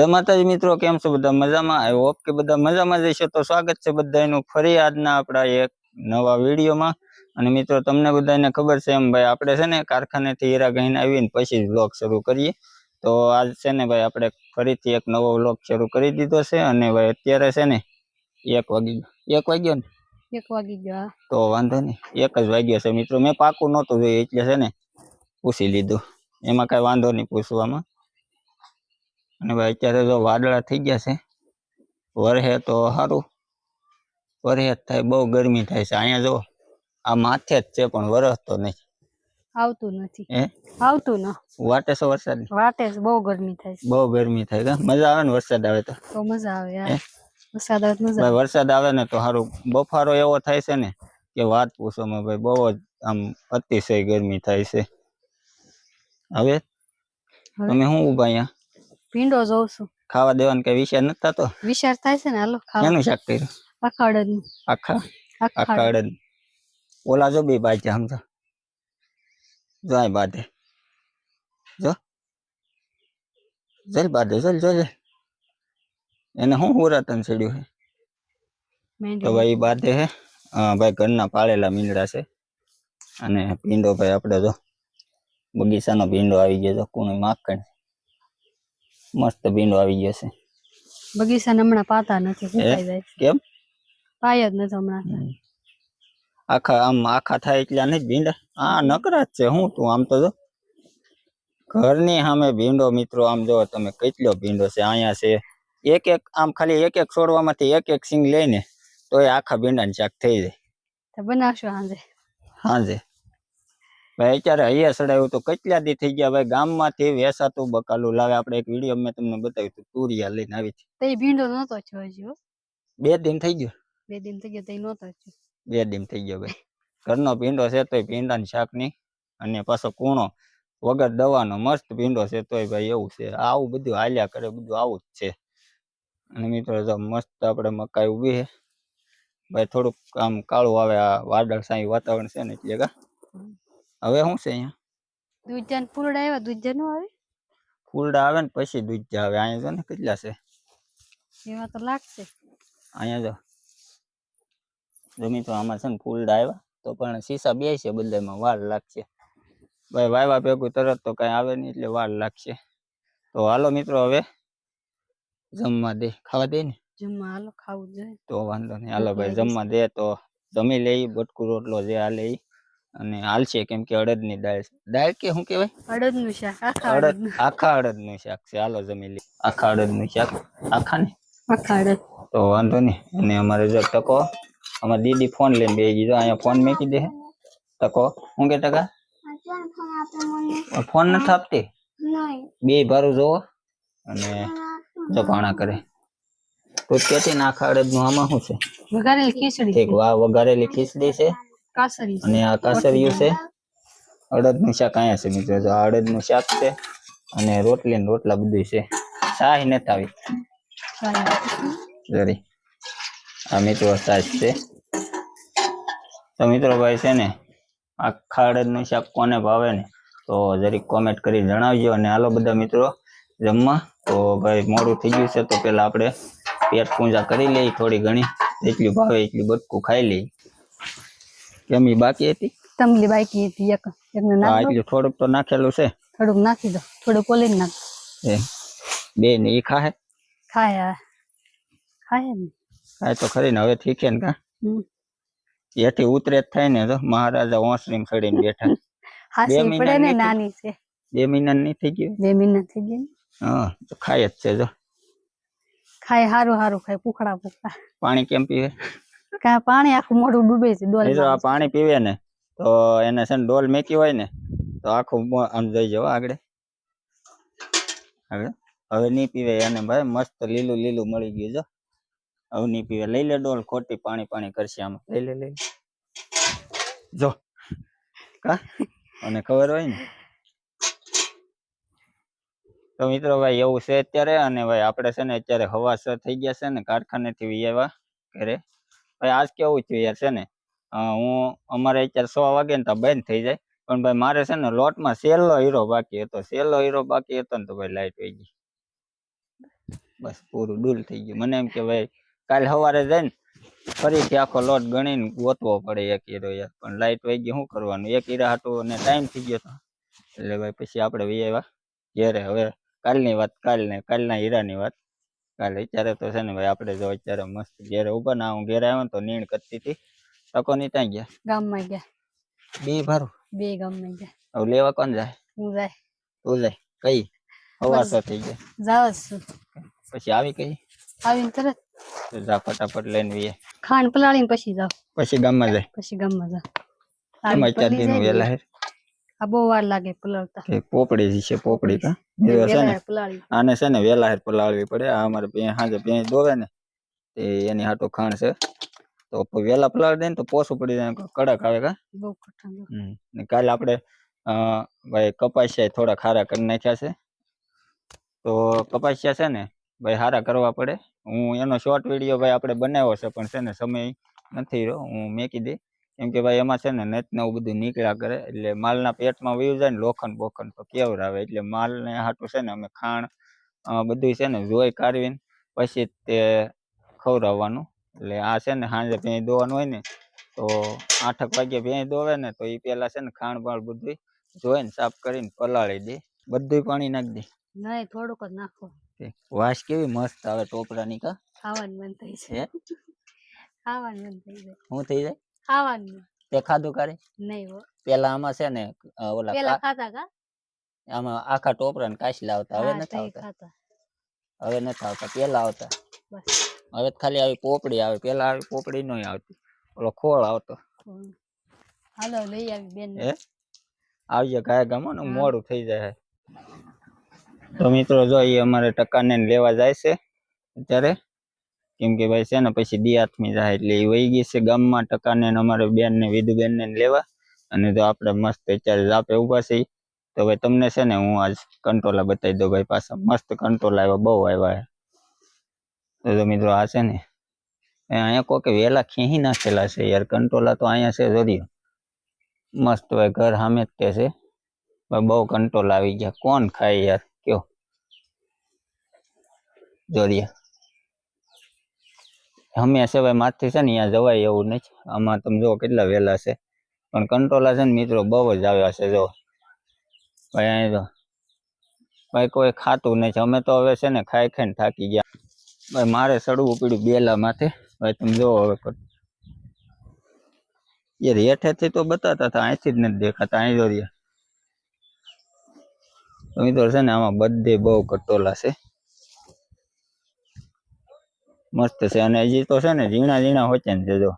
જય માતાજી મિત્રો, કેમ છો બધા? મજામાં? આઈ હોપ કે બધા મજામાં જઈશો. તો સ્વાગત છે બધાનું ફરી આજના આપણા એક નવા વિડીયોમાં. અને મિત્રો તમને બધાને ખબર છે એમ ભાઈ, આપણે છે ને કારખાનેથી હીરા ગહીને આવીને પછી વ્લોગ શરૂ કરીએ. તો આજ છે ને ભાઈ આપણે ફરીથી એક નવો વ્લોગ શરૂ કરી દીધો છે. અને ભાઈ અત્યારે છે ને 1 વાગ્યો ને 1 વાગી ગયો. તો વાંધો નહીં, 1 જ વાગ્યો છે મિત્રો. મેં પાકું નહોતું જોયું એટલે છે ને પૂછી લીધું, એમાં કઈ વાંધો નહીં પૂછવામાં. અને ભાઈ અત્યારે જો વાદળા થઈ ગયા છે, વરહે તો સારું, વરહે થાય, બહુ ગરમી થાય છે અહીંયા. જો આ માથે જ છે પણ વરસતો નહીં, આવતું નથી. આવતું ન વાટે છે વરસાદ, વાટે છે, બહુ ગરમી થાય છે. બહુ ગરમી થાય કે મજા આવે ને વરસાદ આવે તો મજા આવે યાર. વરસાદ આવે મજા ભાઈ, વરસાદ આવે ને તો સારું. બફારો એવો થાય છે ને કે વાત પૂછોમાં ભાઈ, બહુ જ આમ અતિશય ગરમી થાય છે. હવે તમે શું ઉભા અહીંયા? ભીંડો જોઉં છું. ખાવા દેવાનો કઈ વિચાર નથી થતો? વિચાર થાય છે ને, હાલો ખાવા. એનું શાક કર્યું? આખા અડદનું. આખા અડદ. ઓલા જો બે બાજ્યા સમજો, જો આ બાધે, જો જલ બાધે, જલ એને શું હુરાતન ચડ્યું છે તો ભાઈ બાધે હે. હા ભાઈ, ઘરના પાળેલા મીંડડા છે. અને ભીંડો ભાઈ આપણે જો બગીચાનો ભીંડો આવી ગયો, જો કુણી માખણ મસ્ત ભીંડો આવી ગયો છે. બગીચાને હમણાં પાતા નથી, સુકાઈ જાય. કેમ પાય જ નથી હમણાં? આખા થાય એટલે નહીં ભીંડા, આ નકરા જ છે. હું તું આમ તો જો ઘરની સામે ભીંડો મિત્રો, આમ જો તમે કેટલો ભીંડો છે. અહીંયા છે એક આમ ખાલી એક છોડવામાંથી એક સિંગ લઈને તો એ આખા ભીંડાનું શાક થઈ જાય. બનાવશો સાંજે ભાઈ અત્યારે અહીંયા સડાયું તો કેટલા દી થઈ ગયા ભાઈ. ગામમાંથી વેસાતું બકાલું લાવે. આપણે એક વિડીયો મેં તમને બતાવ્યું હતું, તુરિયા લઈને આવી હતી. તો એ ભીંડો નતો થયો હજી. 2 દિન થઈ ગયો. 2 દિન થઈ ગયા તો એ નતો થયો. 2 દિન થઈ ગયો ભાઈ. ઘરનો ભીંડો છે તોય ભીંડાનું શાક નહીં, અને પાછો કૂણો વગર દવાનો મસ્ત ભીંડો છે તોય ભાઈ એવું છે. આવું બધું હાલ્યા કરે, બધું આવું જ છે. અને મિત્રો જો મસ્ત આપણે મકાઈ ઉભી છે ભાઈ. થોડુંક આમ કાળું આવે, આ વાદળ સાઈ વાતાવરણ છે ને એટલે. હવે શું છે અહીંયા? દૂધજાન ફૂલડા આવ્યા. દૂધજા નો આવે? ફૂલડા આવે ને પછી દૂધજા આવે. અહીંયા જો ને કેટલા છે એવા તો લાગશે. અહીંયા જો મિત્રો, આમાં છે ને ફૂલડા આવ્યા તો પણ સીસા બે છે બધામાં, વાર લાગશે ભાઈ. વાયવા ભેગું તરત તો કઈ આવે નહીં એટલે વાર લાગશે. તો હાલો મિત્રો, હવે જમવા દે, ખાવા દે ને. જમવા હાલો, ખાવું જોઈએ તો વાંધો નહીં, હાલો ભાઈ જમવા દે તો જમી લઈ. બટકું રોટલો જે હાલે ઈ અને હાલશે, કેમ કે અડદની દાળ કે શું કહેવાય? અડદનું શાક. આખા અડદનું શાક છે. હાલો જમી લઈ. આખા અડદનું શાક. આખા અડદ તો વાંધો નહીં. અને અમારે જો ટકો, અમારે દીદી ફોન લઈને બેસી ગઈ. અહીંયા ફોન મૂકી દે ટકો. શું કે ટકા? ફોન નથી આપતી? બે ભારું જોવો અને જો ભાણા કરે. તો કેતી ને આખા અડદ નું આમાં શું છે? વઘારેલી ખીચડી. ઠીક, વાહ, વઘારેલી ખીચડી છે. અને આ કાસરિયું છે. અડદ નું શાક અહીંયા છે મિત્રો. જો આ અડદ નું શાક છે અને રોટલી ને રોટલા બધું છે. શાહી નથી આવી જરી. આ મિત્રો સાસ છે. તો મિત્રો ભાઈ છે ને આખા અડદ નું શાક કોને ભાવે ને તો જરીક કોમેન્ટ કરી જણાવજો. અને હાલો બધા મિત્રો જમવા. તો ભાઈ મોડું થઈ ગયું છે તો પેલા આપણે પેટ પૂજા કરી લઈ થોડી ઘણી. જેટલી ભાવે એટલી બટકું ખાઈ લઈ. કેમ ઈ બાકી હતી? તમલી બાકી હતી. એકને નાખ દો. એટલું થોડુંક તો નાખેલું છે. થોડુંક નાખી દો. થોડુંક ઓલીને નાખ. બે ને ઈ ખાય ને ખાય તો ખરી ને. હવે ઠીક છે ને કા એથી ઉતરે જ થાય ને. તો મહારાજા ઓસરીમ ચડીને બેઠા. હાસી પડે ને, નાની છે. 2 મહિના નહીં થઈ ગયું? 2 મહિના થઈ ગયા. હા તો ખાય જ છે. જો ખાય, હારું ખાય, પુખડા. પાણી કેમ પીવે? પાણી આખું મોઢું ડૂબે છે. જો આ પાણી પીવે ને તો એને છે ને ડોલ મેકી હોય ને તો આખું આમ જઈ જાવ આગળ. હવે નહીં પીવે એને ભાઈ. મસ્ત લીલું મળી ગયું. જો હવે નહીં પીવે. લઈ લે ડોલ. ખોટી પાણી કરશે આમાં. લઈ લે જો કા. અને ખબર હોય ને. તો મિત્રો ભાઈ એવું છે અત્યારે. અને ભાઈ આપણે છે ને અત્યારે હવાસર થઈ ગયા છે ને કારખાનેથી આવ્યા ઘરે. ભાઈ આજ કેવું થયું યાર છે ને, હું અમારે અત્યારે 100 વાગે ને તો બંધ થઈ જાય. પણ ભાઈ મારે છે ને લોટમાં છેલ્લો હીરો બાકી હતો. ને તો ભાઈ લાઈટ વહી ગઈ. બસ પૂરું ડૂલ થઈ ગયું. મને એમ કે ભાઈ કાલે સવારે જઈને ફરીથી આખો લોટ ગણીને ગોતવો પડે એક હીરો યાર, પણ લાઈટ વહી ગઈ, શું કરવાનું, એક હીરા હાટું ને ટાઈમ થઈ ગયો હતો. એટલે ભાઈ પછી આપણે વી આવ્યા ઘેરે. હવે કાલની વાત કાલના હીરાની વાત કાલે. અત્યારે તો છે ને ભાઈ આપણે જો અત્યારે મસ્ત ઘેરે ઉભા ના, હું ઘેરે આવ્યો ને તો નીણ કરતી હતી. તકો ની ત્યાં ગયા? ગામમાં ગયા. બે ભારું? બે ગામમાં ગયા. હવે લેવા કોણ જાય? હું જાય. તું જાય? કઈ હવા તો થઈ જાય. જાવ જ છું. પછી આવી કઈ? આવીને તરત તો જા ફટાફટ લઈને વીએ. ખાંડ પલાળીને પછી જાવ. પછી ગામમાં જાય? પછી ગામમાં જાવ. એમાં 4 દિન વેલા હે. આ બહુ વાર લાગે પલાળતા. કે પોપડી છે, પોપડી કા મેરો છે ને, આને છે ને વેલા હેર પલાળવી પડે. આ અમારે બે હાજે બે દોવે ને તે એની હાટો ખાણ છે, તો વેલા પલાળી દે ને તો પોસું પડી જાય, કડક આવે કા. બહુ કઠણ. ને કાલે આપણે ભાઈ કપાસિયા થોડા ખારા કરી નાખ્યા છે, તો કપાસિયા છે ને ભાઈ હારા કરવા પડે. હું એનો શોર્ટ વિડીયો ભાઈ આપણે બનાવ્યો છે, પણ છે ને સમય નથી રહ્યો, હું મેકી દઈ. કેમ કે ભાઈ એમાં છે ને નેટ ને એવું બધું નીકળ્યા કરે, એટલે માલના પેટમાં વયું જાય ને લોખંડ બોખંડ તો કેવર આવે. એટલે માલને હાટું છે ને અમે ખાણ બધું છે ને જોઈ કાઢવીને પછી તે ખવડાવવાનું. એટલે આ છે ને સાંજે ભેંસ દોવાનું હોય ને તો 8 વાગે ભેંસ દોવે ને તો એ પેલા છે ને ખાણ બાળ બધું જોઈને સાફ કરીને પલાળી દે, બધું પાણી નાખી દે. નહીં, થોડુંક જ નાખો. વાસ કેવી મસ્ત આવે ટોપરાની કા. ખાવાનું મન થઈ જાય. ખાવાનું મન થઈ જાય. શું થઈ જાય? ખાવાનું. તે ખાધું કરે? નહીં હો. પેલા આમાં છે ને ઓલા પેલા ખાતા કા, આમાં આખા ટોપરા ને કાશલા આવતા. હવે નથી આવતા. હવે નથી આવતા, પેલા આવતા. બસ હવે ખાલી આવી પોપડી આવે. પેલા આવી પોપડી નઈ આવતી, ઓલો ખોળ આવતો. હાલો લઈ આવી બેન. આવજે ગાય ગામો ને મોડું થઈ જાય. તો મિત્રો જો એ અમારે ટકાને લેવા જાય છે અત્યારે, કેમ કે ભાઈ છે ને પછી દી આથમી જાય, એટલે એ વહી ગઈ છે ગામમાં ટકાને અમારે બેન ને વિધુબેન ને લેવા. અને જો આપણે મસ્ત અત્યારે જાપે ઉભા છે, તો ભાઈ તમને છે ને હું આજ કંટ્રોલા બતાવી દઉં ભાઈ. પાછા મસ્ત કંટ્રોલા આવ્યા, બહુ આવ્યા. તો મિત્રો આ છે ને અહીંયા કોઈ વેલા ખીહી નાખેલા છે યાર. કંટ્રોલા તો અહીંયા છે જોડ્યો મસ્ત ભાઈ, ઘર સામે જ તે છે. બહુ કંટ્રોલ આવી ગયા. કોણ ખાય યાર કયો જોડિયા? હંમેશા ભાઈ માથથી છે ને અહીંયા જવાય એવું નથી. આમાં તમે જો કેટલા વેલા છે, પણ કંટ્રોલા છે ને મિત્રો બહુ જ આવ્યા છે. જો ભાઈ અહીં તો ભાઈ કોઈ ખાતું નથી. અમે તો હવે છે ને ખાઈ ખાઈને થાકી ગયા ભાઈ. મારે સડવું પડ્યું બેલા માથે ભાઈ. તમે જો હવે યાર હેઠેથી તો બતાતા હતા, અહીંથી જ નથી દેખાતા. અહીં જોડિયા તો મિત્રો છે ને આમાં બધે બહુ કટોલા છે, મસ્ત છે. અને હજી તો છે ને ઝીણા ઝીણા હોચે ને જો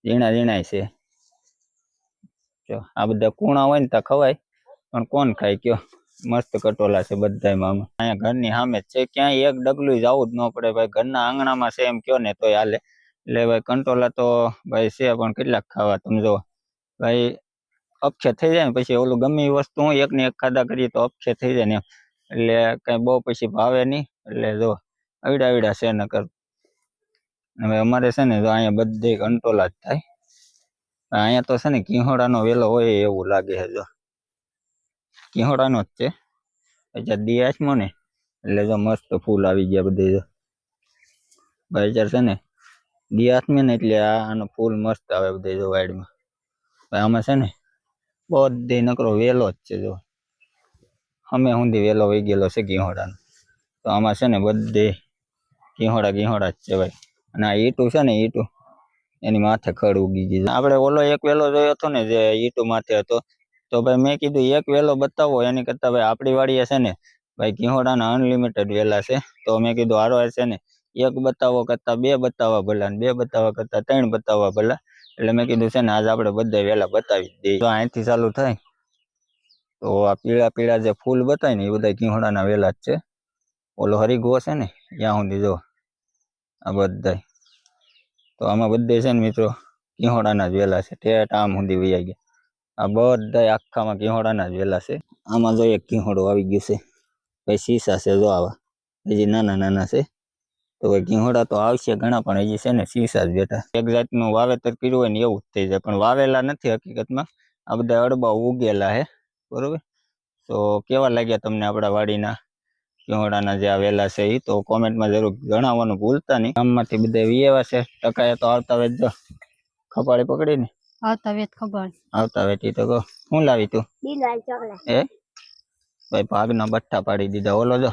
ઝીણા ઝીણા છે. જો આ બધા કૂણા હોય ને ત્યાં ખવાય, પણ કોણ ખાય કયો? મસ્ત કટોલા છે બધામાં. અહીંયા ઘરની સામે જ છે, ક્યાંય એક ડગલું જવું જ ન પડે ભાઈ. ઘરના આંગણામાં છે એમ કયો ને તોય હાલે. એટલે ભાઈ કંટોલા તો ભાઈ છે, પણ કેટલાક ખાવા તમે જો ભાઈ. અપક્ષે થઈ જાય ને પછી ઓલું ગમે એ વસ્તુ હું એક ને એક ખાધા કરીએ તો અપક્ષે થઈ જાય ને એમ. એટલે કઈ બહુ પછી ભાવે નહીં. એટલે જો અવડા અવડા છે નકર. હવે અમારે છે ને જો અહીંયા બધે કંટોલા જ થાય. અહીંયા તો છે ને કિહોડાનો વેલો હોય એવું લાગે છે. જો કિહોડાનો જ છે. અત્યારે દિયાસમાં ને એટલે જો મસ્ત ફૂલ આવી ગયા બધે. જો ભાઈ અત્યારે છે ને દિયાસમાં ને એટલે આનો ફૂલ મસ્ત આવે બધે. જો વાડીમાં ભાઈ આમાં છે ને બધે નકરો વેલો જ છે. જો અમે સુધી વેલો વહી ગયેલો છે કિહોડાનો. તો આમાં છે ને બધે કિહોડા જ છે ભાઈ. અને આ ઈટું છે ને ઈટું એની માથે ખડ ઉગી ગઈ. આપણે ઓલો એક વેલો જોયો હતો ને જે ઈટું માથે હતો, તો ભાઈ મેં કીધું એક વેલો બતાવો. એની કરતા ભાઈ આપણી વાડીએ છે ને ભાઈ કિહોડાના અનલિમિટેડ વેલા છે. તો મેં કીધું હારો છે ને એક બતાવો કરતા 2 બતાવવા ભલા, ને 2 બતાવવા કરતા 3 બતાવવા ભલા. એટલે મેં કીધું છે ને આજ આપણે બધા વેલા બતાવી દઈએ. તો અહીંથી ચાલુ થાય તો આ પીળા પીળા જે ફૂલ બતાય ને એ બધા કિહોડાના વેલા જ છે. ઓલો હરીગો છે ને ત્યાં સુધી જો આ બધા. તો આમાં બધે છે ને મિત્રો કિહોડાના જ વેલા છે. ઠેઠ આમ સુધી વૈયા ગયા. આ બધા આખામાં કિહોડાના જ વેલા છે. આમાં જો એક કિહોડો આવી ગયું છે ભાઈ. શીશા છે જો આવા, હજી નાના નાના છે. તો ભાઈ કિહોડા તો આવશે ઘણા, પણ હજી છે ને શીશા જ બેઠા. એક જાતનું વાવેતર કર્યું હોય ને એવું જ થઈ જાય, પણ વાવેલા નથી હકીકતમાં. આ બધા અડબા ઉગેલા છે બરોબર. તો કેવા લાગ્યા તમને આપણા વાડીના કેવડાના જે આ વેલા છે એ તો કોમેન્ટમાં જરૂર જણાવવાનું ભૂલતા નહીં. ગામમાંથી બધા વિયેવા છે ટકાએ તો આવતા વેત જો ખપાળી પકડીને આવતા વેત ખબર આવતા વેતી તો કહો શું લાવી તું એ ભાઈ ભાગના બઠ્ઠા પાડી દીધા. ઓલો જો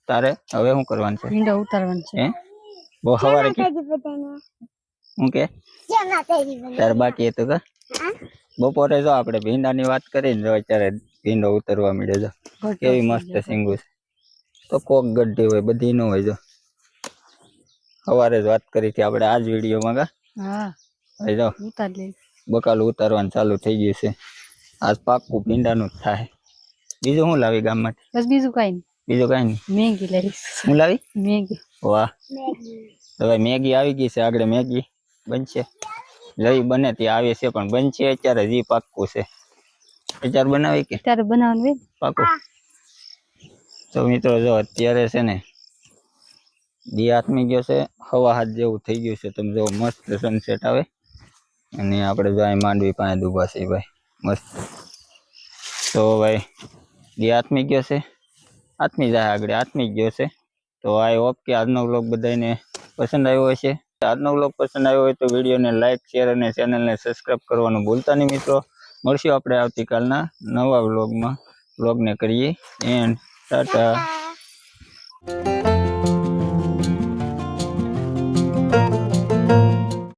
તારે હવે શું કરવાનું છે? ભીંડો ઉતારવાનું છે. હે બહુ સવારે કે હું કે તારે બાકી હતું કે બપોરે જો આપણે ભીંડાની વાત કરીને જો અત્યારે ભીંડો ઉતરવા મળ્યો જો કેવી મસ્ત સિંગુ છે. તો કોક ગઢી હોય બધી ન હોય. જો સવારે જ વાત કરી હતી આપણે આ જ વિડીયોમાં કા હા હવે જો ઉતાર લે. બકાલું ઉતારવાનું ચાલુ થઈ ગયું છે. આજ પાક્કું ભીંડાનું જ થાય. બીજું શું લાવી ગામમાંથી? બસ બીજું કઈ નહીં. બીજું કઈ નહીં. મેગી લઈશ. શું લાવી? મેગી. વાહ હવે મેગી આવી ગઈ છે. આગળ મેગી બનશે. લઈ બને ત્યાં આવે છે પણ બનશે અત્યારે હજી પાક્કું છે. અત્યારે બનાવી કે ત્યારે બનાવવાનું હોય. પાક્કું. તો મિત્રો જો અત્યારે છે ને દી આથમી ગયો છે. હવા હાથ જેવું થઈ ગયું છે. તમે જો મસ્ત સનસેટ આવે અને આપણે જો અહીં માંડવી પાસે ઊભા છીએ ભાઈ મસ્ત. તો ભાઈ દી આથમી ગયો છે. આથમી જાય આગળ આથમી ગયો છે. તો આઈ હોપ કે આજનો વ્લોગ બધાને પસંદ આવ્યો હશે. આજનો વ્લોગ પસંદ આવ્યો હોય તો વિડીયોને લાઇક શેર અને ચેનલને સબસ્ક્રાઈબ કરવાનું ભૂલતા નહીં મિત્રો. મળશું આપણે આવતીકાલના નવા વ્લોગમાં. વ્લોગને કરીએ એન્ડ ટાટા.